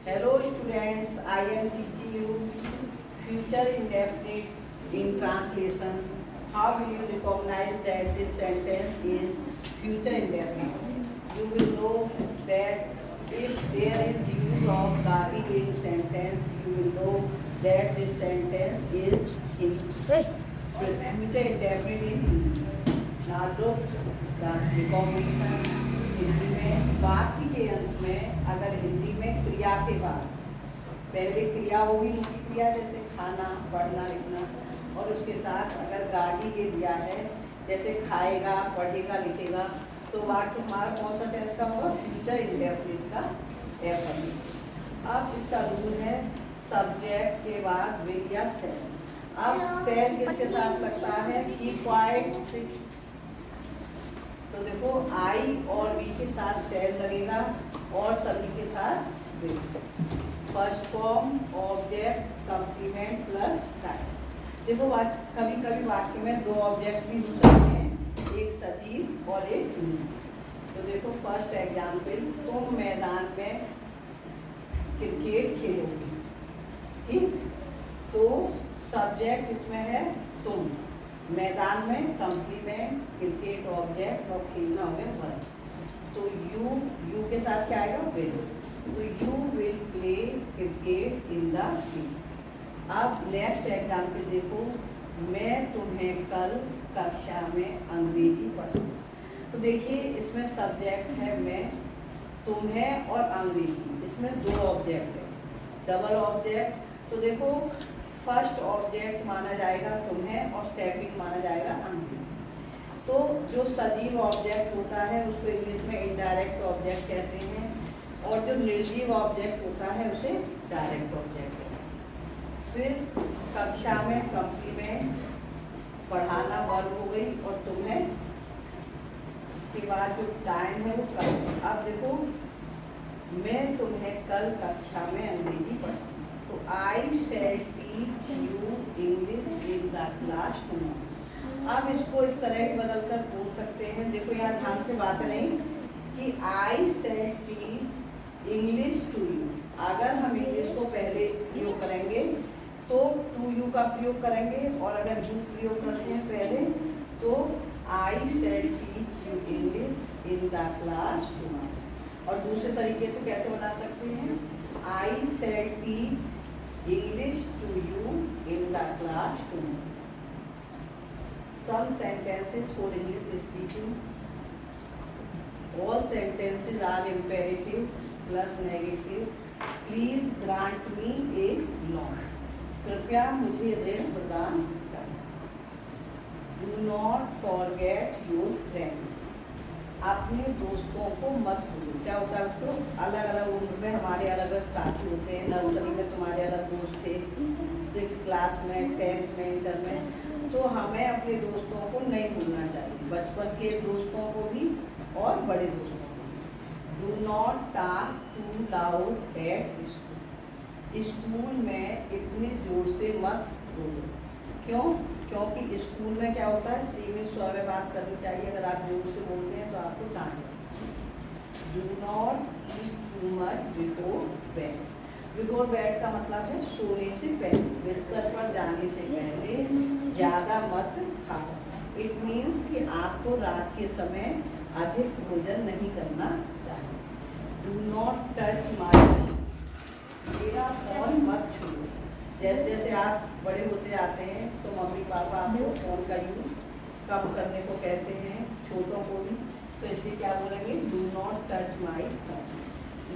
Hello students, I am teaching you future indefinite in translation. How will you recognize that this sentence is future indefinite? You will know that if there is use of gadi in sentence, you will know that this sentence is in future indefinite in Hindi. Now look the recognition. Hindi में वाक्य के अंत में अगर हिंदी में क्रिया के बाद पहले क्रिया होगी मुख्य क्रिया जैसे खाना, पढ़ना, लिखना, और उसके साथ अगर गाड़ी के दिया है जैसे खाएगा, पढ़ेगा, लिखेगा, तो वाक्य हमारा कौन सा टेंस का होगा? फ्यूचर इंडेफिनिट का डेफिनिट। अब इसका रूल है सब्जेक्ट के बाद विल या सेल। अब सेल किसके साथ लगता है? की क्वाइट से। तो देखो आई और वी के साथ सेल लगेगा और सभी के साथ will. First form object complement plus time. देखो कभी कभी वाक्य में दो ऑब्जेक्ट भी हो सकते हैं, एक सजीव और एक निर्जीव। तो देखो फर्स्ट एग्जाम्पल, तुम मैदान में क्रिकेट खेलोगे, ठीक? तो सब्जेक्ट इसमें है तुम, मैदान में कंप्लीमेंट, क्रिकेट ऑब्जेक्ट और खेलना हो गया वर्ब। तो यू के साथ क्या आएगा? विल। तो you will play cricket in the field. अब नेक्स्ट एग्जाम्पल देखो, मैं तुम्हें कल कक्षा में अंग्रेजी पढ़ाऊंगा। तो देखिए इसमें सब्जेक्ट है मैं, तुम्हें और अंग्रेजी, इसमें दो ऑब्जेक्ट है, डबल ऑब्जेक्ट। तो देखो फर्स्ट ऑब्जेक्ट माना जाएगा तुम्हें और सेकंड माना जाएगा अंग्रेजी। तो जो सजीव ऑब्जेक्ट होता है उसको इंग्लिश में इनडायरेक्ट ऑब्जेक्ट कहते हैं, और जो निर्जीव ऑब्जेक्ट होता है उसे डायरेक्ट ऑब्जेक्ट कहते हैं। फिर कक्षा में कंप्लीमेंट, पढ़ाना वर्ब हो गई, और तुम्हें के बाद जो टाइम है वो कल। अब देखो मैं तुम्हें कल कक्षा में अंग्रेजी पढ़ाऊंगा। तो I shall teach you English in the class tomorrow. अब इसको इस तरह भी बदल कर बोल सकते हैं। देखो यहाँ ध्यान से बात नहीं कि आई shall teach English to you. अगर हम इंग्लिश को पहले प्रयोग करेंगे तो टू यू का प्रयोग करेंगे, और अगर यू प्रयोग करते हैं पहले तो I shall teach you English in the class tomorrow. और दूसरे तरीके से कैसे बना सकते हैं? I shall teach English to you in the class tomorrow. Some sentences for English speaking. All sentences are imperative plus negative. Please grant me a loan. कृपया मुझे ऋण प्रदान करें। Do not forget your friends. अपने दोस्तों को मत भूलो। क्या होता है उसको? अलग अलग उम्र में हमारे अलग अलग साथी होते हैं। नर्सरी में तुम्हारे अलग दोस्त थे, 6th क्लास में, 10th में, इंटर में। तो हमें अपने दोस्तों को नहीं भूलना चाहिए, बचपन के दोस्तों को भी और बड़े दोस्तों को भी। Do not talk too loud at school. School में इतनी जोर से मत बोलो। क्यों? क्योंकि स्कूल में क्या होता है, सीमित स्वर में बात करनी चाहिए। अगर आप जोर से बोलते हैं तो आपको डांट लग सकती है। Do not eat too much before bed. Before bed का मतलब है सोने से पहले, बिस्तर पर जाने से पहले ज़्यादा मत खाओ। इट मीन्स कि आपको रात के समय अधिक भोजन नहीं करना चाहिए। डू नॉट टच माई, मेरा फोन मत छूओ। जैसे जैसे आप बड़े होते जाते हैं तो मम्मी पापा आपको फ़ोन का यूज कम करने को कहते हैं, छोटों को भी। तो इसलिए क्या बोलेंगे? Do not touch my phone.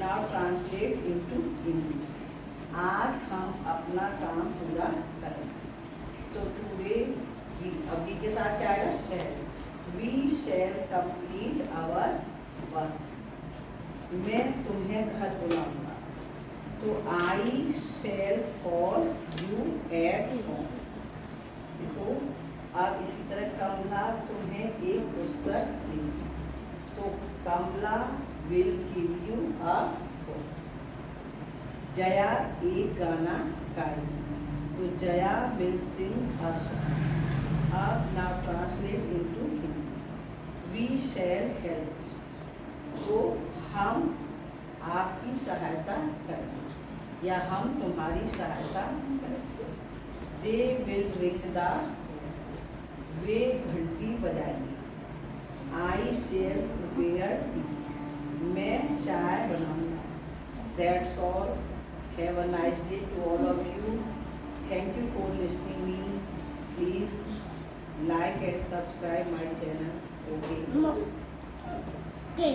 Now translate into English. आज हम अपना काम पूरा करेंगे। तो टुडे वी के साथ क्या आएगा? Shall. We shall complete our work. मैं तुम्हें घर बुलाऊंगा। तो I shall call you at home. देखो अब इसी तरह कमला तुम्हें एक पुस्तक देगी। तो Kamala will give you a book. Jaya एक गाना गाएगी। तो Jaya will sing a song. अब now translate into Hindi. We shall help. तो हम आपकी सहायता करेंगे। या हम तुम्हारी सहायता करेंगे। दे विल रिंग द, वे घंटी बजाएंगे। आई शेल प्रिपेयर टी, मैं चाय बनाऊंगा। That's all, have a nice day to all of you. Thank you for listening me. Please like and subscribe my channel. Okay. Okay.